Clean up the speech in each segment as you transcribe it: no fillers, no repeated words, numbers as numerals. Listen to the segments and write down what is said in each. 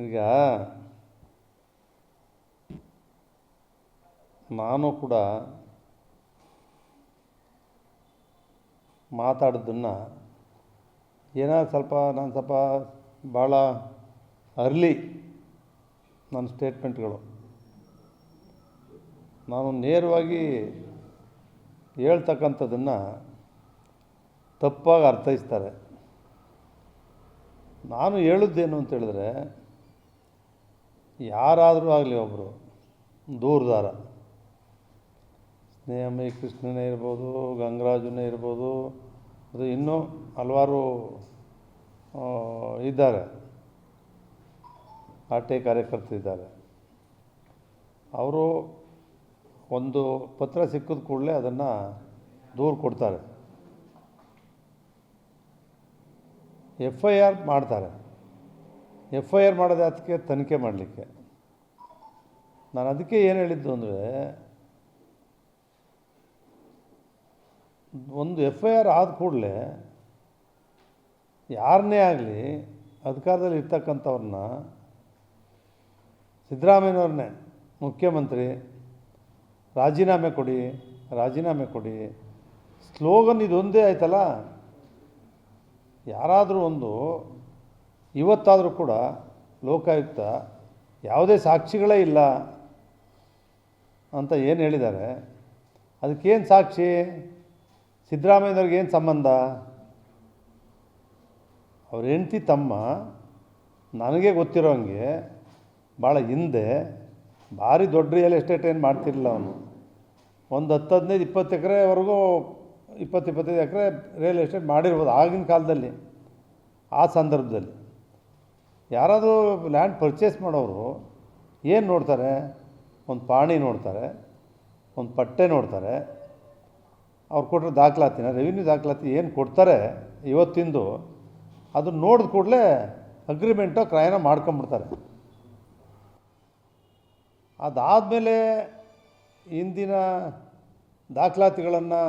ಈಗ ನಾನು ಕೂಡ ಮಾತಾಡೋದನ್ನು ನಾನು ಸ್ವಲ್ಪ ಭಾಳ ಅರ್ಲಿ ನನ್ನ ಸ್ಟೇಟ್ಮೆಂಟ್ಗಳು. ನಾನು ನೇರವಾಗಿ ಹೇಳ್ತಕ್ಕಂಥದ್ದನ್ನು ತಪ್ಪಾಗಿ ಅರ್ಥೈಸ್ತಾರೆ. ನಾನು ಹೇಳೋದೇನು ಅಂತ ಹೇಳಿದ್ರೆ, ಯಾರಾದರೂ ಆಗಲಿ ಒಬ್ಬರು ದೂರದಾರ, ಸ್ನೇಹಮಯಿ ಕೃಷ್ಣನೇ ಇರ್ಬೋದು, ಗಂಗರಾಜನೇ ಇರ್ಬೋದು, ಅದು ಇನ್ನೂ ಹಲವಾರು ಇದ್ದಾರೆ, ಆಟೆ ಕಾರ್ಯಕರ್ತರಿದ್ದಾರೆ. ಅವರು ಒಂದು ಪತ್ರ ಸಿಕ್ಕಿದ ಕೂಡಲೇ ಅದನ್ನು ದೂರು ಕೊಡ್ತಾರೆ, FIR ಮಾಡ್ತಾರೆ. FIR ಮಾಡೋದು ಅದಕ್ಕೆ ತನಿಖೆ ಮಾಡಲಿಕ್ಕೆ. ನಾನು ಅದಕ್ಕೆ ಏನು ಹೇಳಿದ್ದು ಅಂದರೆ, ಒಂದು FIR ಆದ ಕೂಡಲೇ ಯಾರನ್ನೇ ಆಗಲಿ ಅಧಿಕಾರದಲ್ಲಿ ಇರ್ತಕ್ಕಂಥವ್ರನ್ನ, ಸಿದ್ದರಾಮಯ್ಯನವ್ರನ್ನೇ ಮುಖ್ಯಮಂತ್ರಿ, ರಾಜೀನಾಮೆ ಕೊಡಿ ಸ್ಲೋಗನ್ ಇದೊಂದೇ ಆಯ್ತಲ್ಲ. ಯಾರಾದರೂ ಒಂದು ಇವತ್ತಾದರೂ ಕೂಡ ಲೋಕಾಯುಕ್ತ ಯಾವುದೇ ಸಾಕ್ಷಿಗಳೇ ಇಲ್ಲ ಅಂತ ಏನು ಹೇಳಿದ್ದಾರೆ, ಅದಕ್ಕೇನು ಸಾಕ್ಷಿ? ಸಿದ್ದರಾಮಯ್ಯನವ್ರಿಗೇನು ಸಂಬಂಧ? ಅವ್ರ ಹೆಂಡತಿ ತಮ್ಮ ನನಗೆ ಗೊತ್ತಿರೋ ಹಂಗೆ ಭಾಳ ಹಿಂದೆ ಭಾರಿ ದೊಡ್ಡ ರಿಯಲ್ ಎಸ್ಟೇಟ್ ಏನು ಮಾಡ್ತಿರಲಿಲ್ಲ. ಅವನು ಒಂದು 10-15-20 ಎಕರೆವರೆಗೂ 20-25 ಎಕರೆ ರಿಯಲ್ ಎಸ್ಟೇಟ್ ಮಾಡಿರ್ಬೋದು ಆಗಿನ ಕಾಲದಲ್ಲಿ. ಆ ಸಂದರ್ಭದಲ್ಲಿ ಯಾರಾದರೂ ಲ್ಯಾಂಡ್ ಪರ್ಚೇಸ್ ಮಾಡೋರು ಏನು ನೋಡ್ತಾರೆ? ಒಂದು ಪಾಣಿ ನೋಡ್ತಾರೆ, ಒಂದು ಪಟ್ಟೆ ನೋಡ್ತಾರೆ, ಅವ್ರು ಕೊಟ್ಟರೆ ದಾಖಲಾತಿನ, ರೆವಿನ್ಯೂ ದಾಖಲಾತಿ ಏನು ಕೊಡ್ತಾರೆ ಇವತ್ತಿಂದು, ಅದು ನೋಡಿದ ಕೂಡಲೇ ಅಗ್ರಿಮೆಂಟೋ ಕ್ರಯನ ಮಾಡ್ಕೊಂಬಿಡ್ತಾರೆ. ಅದಾದಮೇಲೆ ಹಿಂದಿನ ದಾಖಲಾತಿಗಳನ್ನು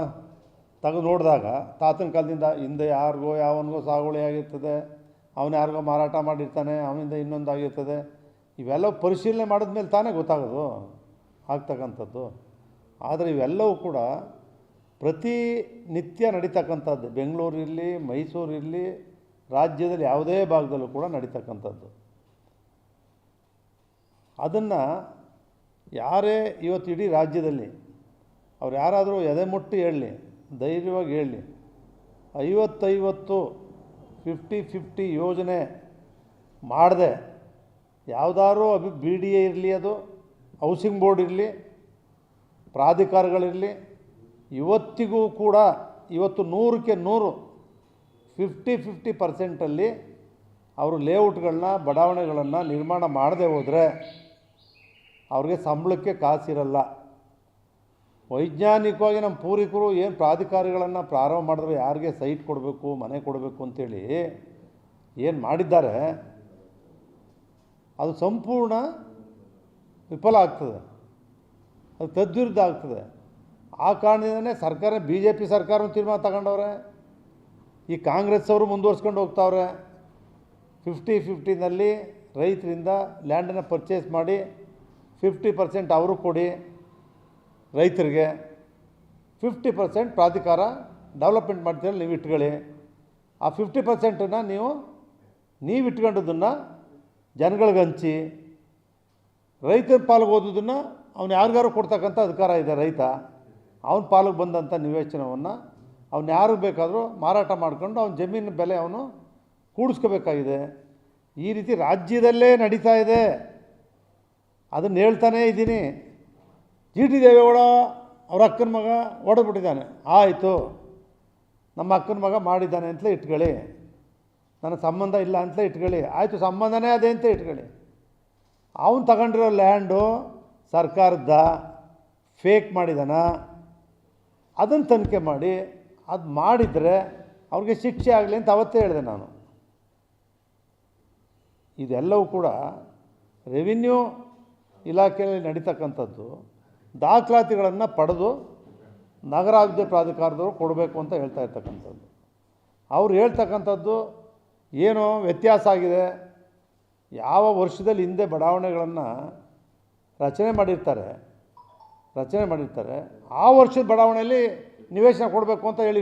ತೆಗೆದು ನೋಡಿದಾಗ ತಾತನ ಕಾಲದಿಂದ ಹಿಂದೆ ಯಾವನಿಗೋ ಸಾಗುವಳಿ ಆಗಿರ್ತದೆ, ಅವನು ಯಾರಿಗೋ ಮಾರಾಟ ಮಾಡಿರ್ತಾನೆ, ಅವನಿಂದ ಇನ್ನೊಂದು ಆಗಿರ್ತದೆ. ಇವೆಲ್ಲ ಪರಿಶೀಲನೆ ಮಾಡಿದ್ಮೇಲೆ ತಾನೇ ಗೊತ್ತಾಗೋದು ಆಗ್ತಕ್ಕಂಥದ್ದು. ಆದರೆ ಇವೆಲ್ಲವೂ ಕೂಡ ಪ್ರತಿನಿತ್ಯ ನಡೀತಕ್ಕಂಥದ್ದು. ಬೆಂಗಳೂರಿರಲಿ, ಮೈಸೂರಿರಲಿ, ರಾಜ್ಯದಲ್ಲಿ ಯಾವುದೇ ಭಾಗದಲ್ಲೂ ಕೂಡ ನಡೀತಕ್ಕಂಥದ್ದು. ಅದನ್ನು ಯಾರೇ ಇವತ್ತು ಇಡೀ ರಾಜ್ಯದಲ್ಲಿ ಅವ್ರು ಯಾರಾದರೂ ಎದೆ ಮುಟ್ಟಿ ಹೇಳಲಿ, ಧೈರ್ಯವಾಗಿ ಹೇಳಲಿ, 50-50 50-50 ಯೋಜನೆ ಮಾಡದೆ ಯಾವುದಾದ್ರೂ BDA ಇರಲಿ, ಅದು ಹೌಸಿಂಗ್ ಬೋರ್ಡ್ ಇರಲಿ, ಪ್ರಾಧಿಕಾರಗಳಿರಲಿ, ಇವತ್ತಿಗೂ ಕೂಡ ಇವತ್ತು 100ಕ್ಕೆ 100 50-50% ಅವರು ಲೇಔಟ್ಗಳನ್ನ, ಬಡಾವಣೆಗಳನ್ನು ನಿರ್ಮಾಣ ಮಾಡದೆ ಹೋದರೆ ಅವ್ರಿಗೆ ಸಂಬಳಕ್ಕೆ ಕಾಸಿರಲ್ಲ. ವೈಜ್ಞಾನಿಕವಾಗಿ ನಮ್ಮ ಪೂರ್ವಿಕರು ಏನು ಪ್ರಾಧಿಕಾರಗಳನ್ನು ಪ್ರಾರಂಭ ಮಾಡಿದ್ರೆ ಯಾರಿಗೆ ಸೈಟ್ ಕೊಡಬೇಕು, ಮನೆ ಕೊಡಬೇಕು ಅಂತೇಳಿ ಏನು ಮಾಡಿದ್ದಾರೆ, ಅದು ಸಂಪೂರ್ಣ ವಿಫಲ ಆಗ್ತದೆ, ಅದು ತದ್ವಿರುದ್ಧ ಆಗ್ತದೆ. ಆ ಕಾರಣದಿಂದನೇ ಸರ್ಕಾರ, BJP ಸರ್ಕಾರ ತೀರ್ಮಾನ ತಗೊಂಡವ್ರೆ. ಈ ಕಾಂಗ್ರೆಸ್ ಅವರು ಮುಂದುವರ್ಸ್ಕೊಂಡು ಹೋಗ್ತಾವ್ರೆ. 50-50ನಲ್ಲಿ ರೈತರಿಂದ ಲ್ಯಾಂಡನ್ನು ಪರ್ಚೇಸ್ ಮಾಡಿ 50% ಅವರು ಕೊಡಿ ರೈತರಿಗೆ, 50% ಪ್ರಾಧಿಕಾರ ಡೆವಲಪ್ಮೆಂಟ್ ಮಾಡ್ತೀರಲ್ಲ ನೀವು ಇಟ್ಕೊಳ್ಳಿ. ಆ 50%ನ್ನು ನೀವು ಇಟ್ಕೊಂಡದನ್ನು ಜನಗಳಿಗೆ ಹಂಚಿ, ರೈತರ ಪಾಲಿಗೆ ಓದೋದನ್ನು ಅವ್ನು ಯಾರಿಗಾರು ಕೊಡ್ತಕ್ಕಂಥ ಅಧಿಕಾರ ಇದೆ. ರೈತ ಅವನ ಪಾಲಿಗೆ ಬಂದಂಥ ನಿವೇಶನವನ್ನು ಅವ್ನು ಯಾರಿಗೆ ಬೇಕಾದರೂ ಮಾರಾಟ ಮಾಡ್ಕೊಂಡು ಅವನ ಜಮೀನಿನ ಬೆಲೆ ಅವನು ಕೂಡಿಸ್ಕೋಬೇಕಾಗಿದೆ. ಈ ರೀತಿ ರಾಜ್ಯದಲ್ಲೇ ನಡೀತಾ ಇದೆ. ಅದನ್ನು ಹೇಳ್ತಾನೇ ಇದ್ದೀನಿ. GT ದೇವೇಗೌಡ ಅವ್ರ ಅಕ್ಕನ ಮಗ ಹೊಡೆದ್ಬಿಟ್ಟಿದ್ದಾನೆ, ಆಯಿತು ನಮ್ಮ ಅಕ್ಕನ ಮಗ ಮಾಡಿದ್ದಾನೆ ಅಂತಲೇ ಇಟ್ಕೊಳ್ಳಿ, ನನಗೆ ಸಂಬಂಧ ಇಲ್ಲ ಅಂತಲೇ ಇಟ್ಕೊಳ್ಳಿ, ಆಯಿತು ಸಂಬಂಧನೇ ಅದೇ ಅಂತ ಇಟ್ಕೊಳ್ಳಿ. ಅವನು ತಗೊಂಡಿರೋ ಲ್ಯಾಂಡು ಸರ್ಕಾರದ ಫೇಕ್ ಮಾಡಿದಾನ, ಅದನ್ನು ತನಿಖೆ ಮಾಡಿ, ಅದು ಮಾಡಿದರೆ ಅವ್ರಿಗೆ ಶಿಕ್ಷೆ ಆಗಲಿ ಅಂತ ಅವತ್ತೇ ಹೇಳಿದೆ ನಾನು. ಇದೆಲ್ಲವೂ ಕೂಡ ರೆವಿನ್ಯೂ ಇಲಾಖೆಯಲ್ಲಿ ನಡೀತಕ್ಕಂಥದ್ದು. ದಾಖಲಾತಿಗಳನ್ನು ಪಡೆದು ನಗರಾಭಿವೃದ್ಧಿ ಪ್ರಾಧಿಕಾರದವರು ಕೊಡಬೇಕು ಅಂತ ಹೇಳ್ತಾ ಇರ್ತಕ್ಕಂಥದ್ದು. ಅವ್ರು ಹೇಳ್ತಕ್ಕಂಥದ್ದು ಏನೋ ವ್ಯತ್ಯಾಸ ಆಗಿದೆ, ಯಾವ ವರ್ಷದಲ್ಲಿ ಹಿಂದೆ ಬಡಾವಣೆಗಳನ್ನು ರಚನೆ ಮಾಡಿರ್ತಾರೆ ಆ ವರ್ಷದ ಬಡಾವಣೆಯಲ್ಲಿ ನಿವೇಶನ ಕೊಡಬೇಕು ಅಂತ ಹೇಳಿ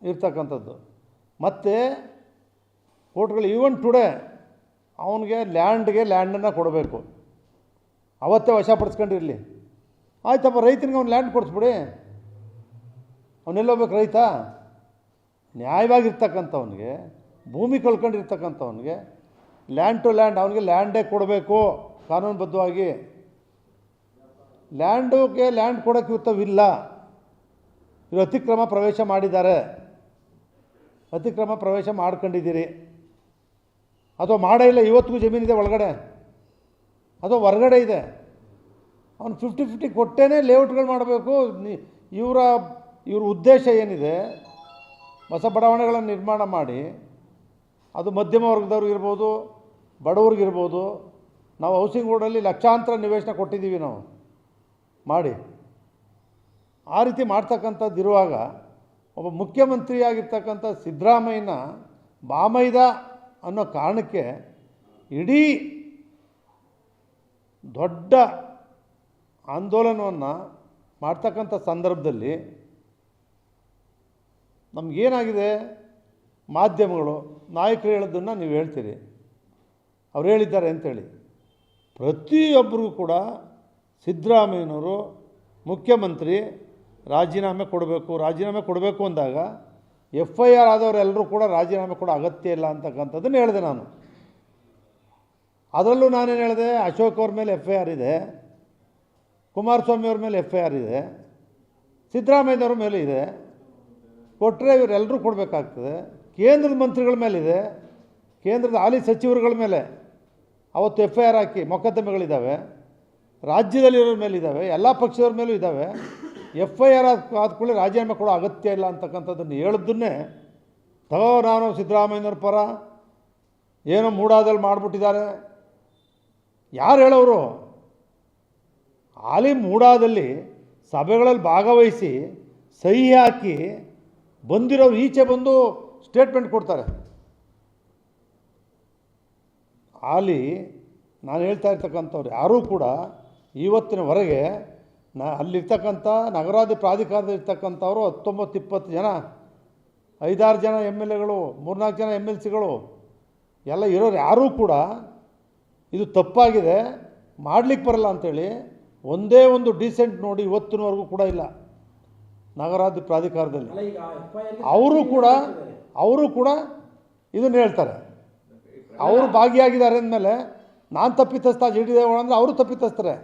ಇರ್ತಕ್ಕಂಥದ್ದು ಮತ್ತು ಕೋರ್ಟ್ಗಳು ಈವನ್ ಟುಡೇ ಅವನಿಗೆ ಲ್ಯಾಂಡನ್ನು ಕೊಡಬೇಕು, ಅವತ್ತೇ ವಶಪಡಿಸ್ಕೊಂಡಿರಲಿ. ಆಯ್ತಪ್ಪ, ರೈತನಿಗೆ ಅವ್ನು ಲ್ಯಾಂಡ್ ಕೊಡಿಸ್ಬಿಡಿ, ಅವನೆಲ್ಲೋಗ್ಬೇಕು ರೈತ? ನ್ಯಾಯವಾಗಿರ್ತಕ್ಕಂಥವ್ನಿಗೆ, ಭೂಮಿ ಕಳ್ಕೊಂಡಿರ್ತಕ್ಕಂಥವ್ನಿಗೆ ಲ್ಯಾಂಡ್ ಟು ಲ್ಯಾಂಡ್ ಅವನಿಗೆ ಲ್ಯಾಂಡೇ ಕೊಡಬೇಕು ಕಾನೂನುಬದ್ಧವಾಗಿ. ಲ್ಯಾಂಡ್ ಕೊಡೋಕ್ಕೆ ಉತ್ತವಿಲ್ಲ. ಇವರು ಅತಿಕ್ರಮ ಪ್ರವೇಶ ಮಾಡ್ಕೊಂಡಿದ್ದೀರಿ, ಅಥವಾ ಮಾಡೇ ಇಲ್ಲ, ಇವತ್ತಿಗೂ ಜಮೀನಿದೆ ಒಳಗಡೆ, ಅಥವಾ ಹೊರಗಡೆ ಇದೆ. ಅವನು 50-50 ಕೊಟ್ಟೇ ಲೇಔಟ್ಗಳು ಮಾಡಬೇಕು. ಇವರ ಉದ್ದೇಶ ಏನಿದೆ, ಹೊಸ ಬಡಾವಣೆಗಳನ್ನು ನಿರ್ಮಾಣ ಮಾಡಿ ಅದು ಮಧ್ಯಮ ವರ್ಗದವ್ರಿಗಿರ್ಬೋದು, ಬಡವ್ರಿಗಿರ್ಬೋದು. ನಾವು ಹೌಸಿಂಗ್ ಬೋರ್ಡಲ್ಲಿ ಲಕ್ಷಾಂತರ ನಿವೇಶನ ಕೊಟ್ಟಿದ್ದೀವಿ ನಾವು ಮಾಡಿ. ಆ ರೀತಿ ಮಾಡ್ತಕ್ಕಂಥದ್ದಿರುವಾಗ ಒಬ್ಬ ಮುಖ್ಯಮಂತ್ರಿಯಾಗಿರ್ತಕ್ಕಂಥ ಸಿದ್ದರಾಮಯ್ಯನ ಬಾಮೈದ ಅನ್ನೋ ಕಾರಣಕ್ಕೆ ಇಡೀ ದೊಡ್ಡ ಆಂದೋಲನವನ್ನು ಮಾಡ್ತಕ್ಕಂಥ ಸಂದರ್ಭದಲ್ಲಿ ನಮಗೇನಾಗಿದೆ, ಮಾಧ್ಯಮಗಳು ನಾಯಕರು ಹೇಳೋದನ್ನು ನೀವು ಹೇಳ್ತೀರಿ, ಅವ್ರು ಹೇಳಿದ್ದಾರೆ ಅಂಥೇಳಿ. ಪ್ರತಿಯೊಬ್ಬರಿಗೂ ಕೂಡ ಸಿದ್ದರಾಮಯ್ಯನವರು ಮುಖ್ಯಮಂತ್ರಿ ರಾಜೀನಾಮೆ ಕೊಡಬೇಕು ಅಂದಾಗ FIR ಆದವರೆಲ್ಲರೂ ಕೂಡ ರಾಜೀನಾಮೆ ಕೊಡೋ ಅಗತ್ಯ ಇಲ್ಲ ಅಂತಕ್ಕಂಥದ್ದನ್ನು ಹೇಳಿದೆ ನಾನು. ಅದರಲ್ಲೂ ನಾನೇನು ಹೇಳಿದೆ, ಅಶೋಕ್ ಅವ್ರ ಮೇಲೆ FIR ಇದೆ, ಕುಮಾರಸ್ವಾಮಿ ಅವ್ರ ಮೇಲೆ FIR ಇದೆ, ಸಿದ್ದರಾಮಯ್ಯನವ್ರ ಮೇಲೆ ಇದೆ. ಕೊಟ್ಟರೆ ಇವರೆಲ್ಲರೂ ಕೊಡಬೇಕಾಗ್ತದೆ. ಕೇಂದ್ರದ ಮಂತ್ರಿಗಳ ಮೇಲಿದೆ, ಕೇಂದ್ರದ ಹಾಲಿ ಸಚಿವರುಗಳ ಮೇಲೆ ಅವತ್ತು FIR ಹಾಕಿ ಮೊಕದ್ದಮೆಗಳಿದ್ದಾವೆ, ರಾಜ್ಯದಲ್ಲಿರೋರ ಮೇಲಿದ್ದಾವೆ, ಎಲ್ಲ ಪಕ್ಷದವ್ರ ಮೇಲೂ ಇದ್ದಾವೆ. FIR ಆದ ಕೂಡಲೇ ರಾಜೀನಾಮೆ ಕೊಡೋ ಅಗತ್ಯ ಇಲ್ಲ ಅಂತಕ್ಕಂಥದ್ದನ್ನು ಹೇಳಿದ್ದನ್ನೇ ನಾನು ಸಿದ್ದರಾಮಯ್ಯನವ್ರ ಪರ ಏನೋ ಮೂಡಾದಲ್ಲಿ ಮಾಡಿಬಿಟ್ಟಿದ್ದಾರೆ. ಯಾರು ಹೇಳೋರು? ಹಾಲಿ ಮೂಡಾದಲ್ಲಿ ಸಭೆಗಳಲ್ಲಿ ಭಾಗವಹಿಸಿ ಸಹಿ ಹಾಕಿ ಬಂದಿರೋರು ಈಚೆ ಬಂದು ಸ್ಟೇಟ್ಮೆಂಟ್ ಕೊಡ್ತಾರೆ. ಹಾಲಿ ನಾನು ಹೇಳ್ತಾ ಇರ್ತಕ್ಕಂಥವ್ರು ಯಾರೂ ಕೂಡ ಇವತ್ತಿನವರೆಗೆ ಅಲ್ಲಿರ್ತಕ್ಕಂಥ ನಗರಾಧಿ ಪ್ರಾಧಿಕಾರದಲ್ಲಿರ್ತಕ್ಕಂಥವ್ರು 19-20 ಜನ, 5-6 ಜನ MLAಗಳು, 3-4 ಜನ MLCಗಳು ಎಲ್ಲ ಇರೋರು ಯಾರೂ ಕೂಡ ಇದು ತಪ್ಪಾಗಿದೆ, ಮಾಡಲಿಕ್ಕೆ ಬರಲ್ಲ ಅಂಥೇಳಿ ಒಂದೇ ಒಂದು ಡೀಸೆಂಟ್ ನೋಡಿ ಇವತ್ತಿನವರೆಗೂ ಕೂಡ ಇಲ್ಲ ನಗರಾಧಿ ಪ್ರಾಧಿಕಾರದಲ್ಲಿ. ಅವರು ಕೂಡ ಇದನ್ನು ಹೇಳ್ತಾರೆ. ಅವರು ಭಾಗಿಯಾಗಿದ್ದಾರೆ ಅಂದಮೇಲೆ ನಾನು ತಪ್ಪಿತಸ್ಥ GD ದೇವೇಗೌಡ ಅಂದರೆ ಅವರು ತಪ್ಪಿತಸ್ಥರೆ.